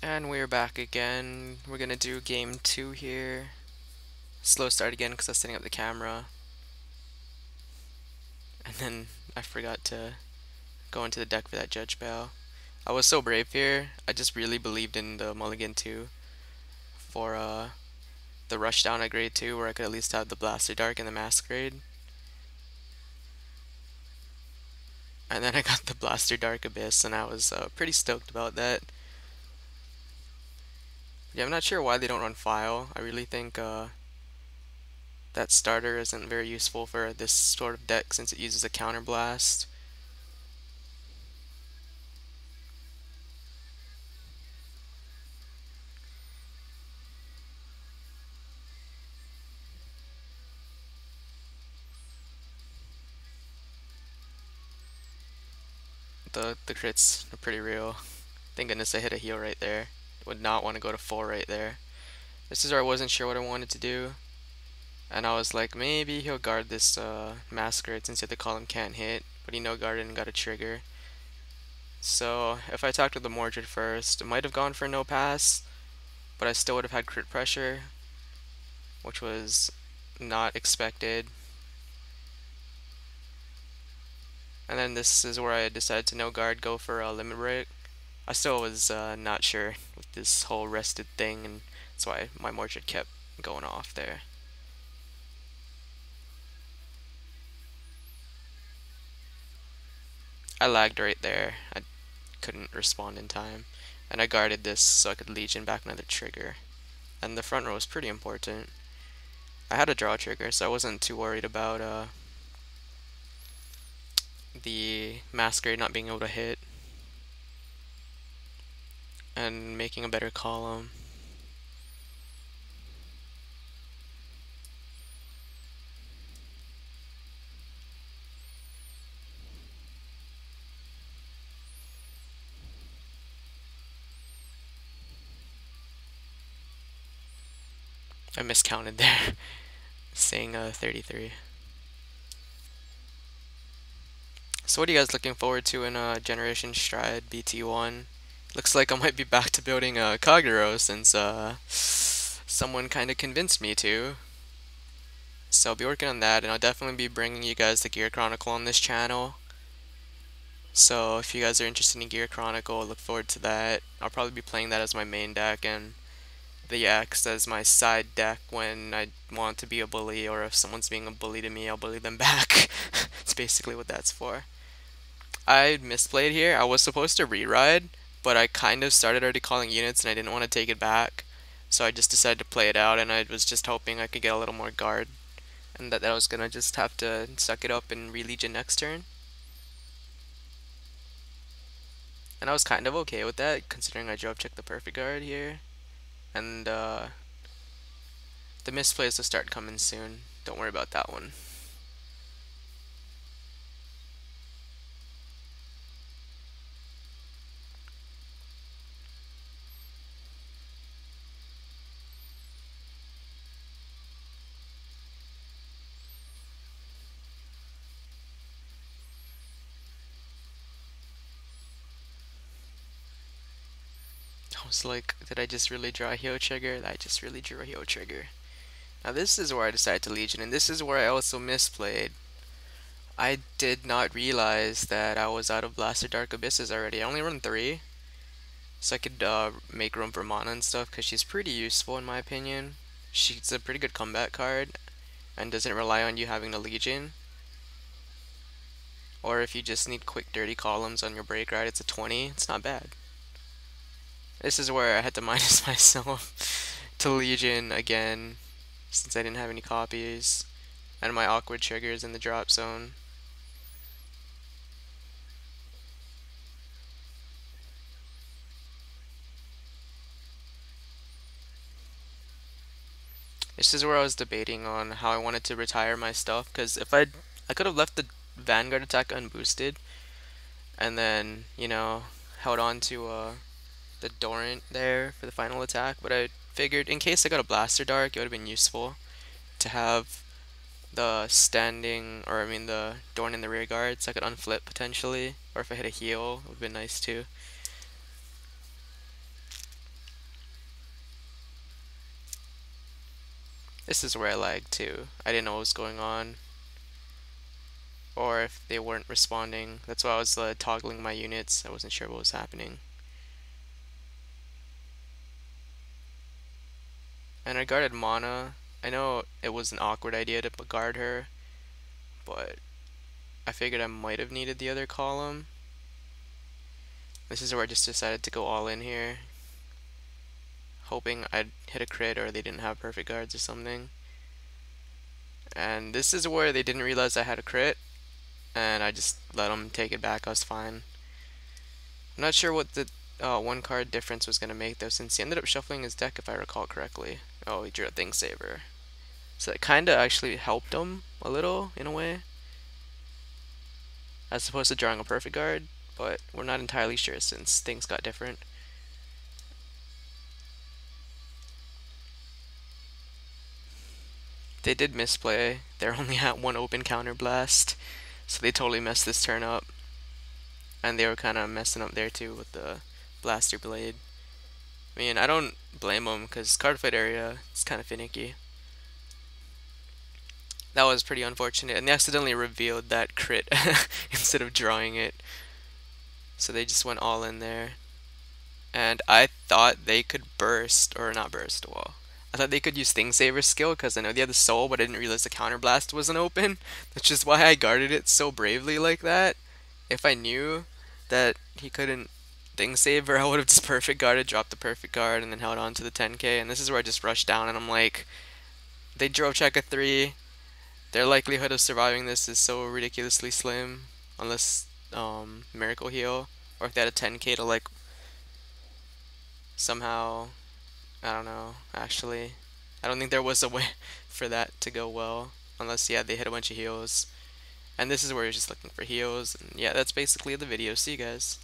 And we're back again. We're gonna do game 2 here. Slow start again because I was setting up the camera. And then I forgot to go into the deck for that Judge Bow. I was so brave here. I just really believed in the Mulligan 2 for the rush down at grade 2 where I could at least have the Blaster Dark and the Masquerade. And then I got the Blaster Dark Abyss and I was pretty stoked about that. Yeah, I'm not sure why they don't run File. I really think that starter isn't very useful for this sort of deck since it uses a counter blast. The crits are pretty real. Thank goodness I hit a heal right there. Would not want to go to 4 right there. This is where I wasn't sure what I wanted to do. And I was like, maybe he'll guard this Masquerade since the other column can't hit. But he no guarded and got a trigger. So if I attacked with the Mordred first, it might have gone for no pass. But I still would have had crit pressure, which was not expected. And then this is where I decided to no guard, go for a limit break. I still was not sure with this whole rested thing, and that's why my Mordred kept going off there. I lagged right there. I couldn't respond in time. And I guarded this so I could Legion back another trigger. And the front row was pretty important. I had a draw trigger, so I wasn't too worried about the Masquerade not being able to hit. And making a better column. I miscounted there, saying 33. So what are you guys looking forward to in Generation Stride BT1? Looks like I might be back to building a Kagero since someone kind of convinced me to. So I'll be working on that, and I'll definitely be bringing you guys the Gear Chronicle on this channel. So if you guys are interested in Gear Chronicle, look forward to that. I'll probably be playing that as my main deck, and the X as my side deck when I want to be a bully, or if someone's being a bully to me, I'll bully them back. It's basically what that's for. I misplayed here. I was supposed to re-ride, but I kind of started already calling units and I didn't want to take it back. So I just decided to play it out, and I was just hoping I could get a little more guard. And that I was gonna just have to suck it up and re-legion next turn. And I was kind of okay with that, considering I drove check the perfect guard here. And the misplays will start coming soon. Don't worry about that one. I was like, did I just really draw a Hero trigger? I just really drew a Hero trigger. Now this is where I decided to Legion, and this is where I also misplayed. I did not realize that I was out of Blaster Dark Abysses already. I only run 3, so I could make room for mana and stuff, because she's pretty useful in my opinion. She's a pretty good combat card, and doesn't rely on you having to Legion. Or if you just need quick dirty columns on your break ride, it's a 20, it's not bad. This is where I had to minus myself to Legion again, since I didn't have any copies, and my awkward triggers in the drop zone. This is where I was debating on how I wanted to retire my stuff, because if I could have left the Vanguard attack unboosted, and then, you know, held on to the Dorant there for the final attack, but I figured in case I got a Blaster Dark, it would have been useful to have the standing, or I mean the Dorn in the rear guard, so I could unflip potentially, or if I hit a heal, it would have been nice too. This is where I lagged too. I didn't know what was going on, or if they weren't responding. That's why I was toggling my units. I wasn't sure what was happening. And I guarded Mana. I know it was an awkward idea to guard her, but I figured I might have needed the other column. This is where I just decided to go all in here, hoping I'd hit a crit or they didn't have perfect guards or something. And this is where they didn't realize I had a crit, and I just let them take it back. I was fine. I'm not sure what the one card difference was going to make though, since he ended up shuffling his deck if I recall correctly. Oh, he drew a Thing Saver. So it kind of actually helped him a little, in a way, as opposed to drawing a perfect guard, but we're not entirely sure since things got different. They did misplay. They're only at one open counterblast, so they totally messed this turn up. And they were kind of messing up there too with the Blaster Blade. I mean, I don't blame them because card fight area is kind of finicky. That was pretty unfortunate, and they accidentally revealed that crit instead of drawing it. So they just went all in there. And I thought they could burst, or not burst, well, I thought they could use Thing Saver skill because I know they had the soul, but I didn't realize the counterblast wasn't open. Which is why I guarded it so bravely like that. If I knew that he couldn't Thing Saver, I would have just perfect guarded, dropped the perfect guard, and then held on to the 10k. And this is where I just rushed down, and I'm like, they drove check a 3. Their likelihood of surviving this is so ridiculously slim, unless Miracle Heal, or if they had a 10k to like somehow, I don't know, actually. I don't think there was a way for that to go well, unless, yeah, they hit a bunch of heals. And this is where you're just looking for heals, and yeah, that's basically the video. See you guys.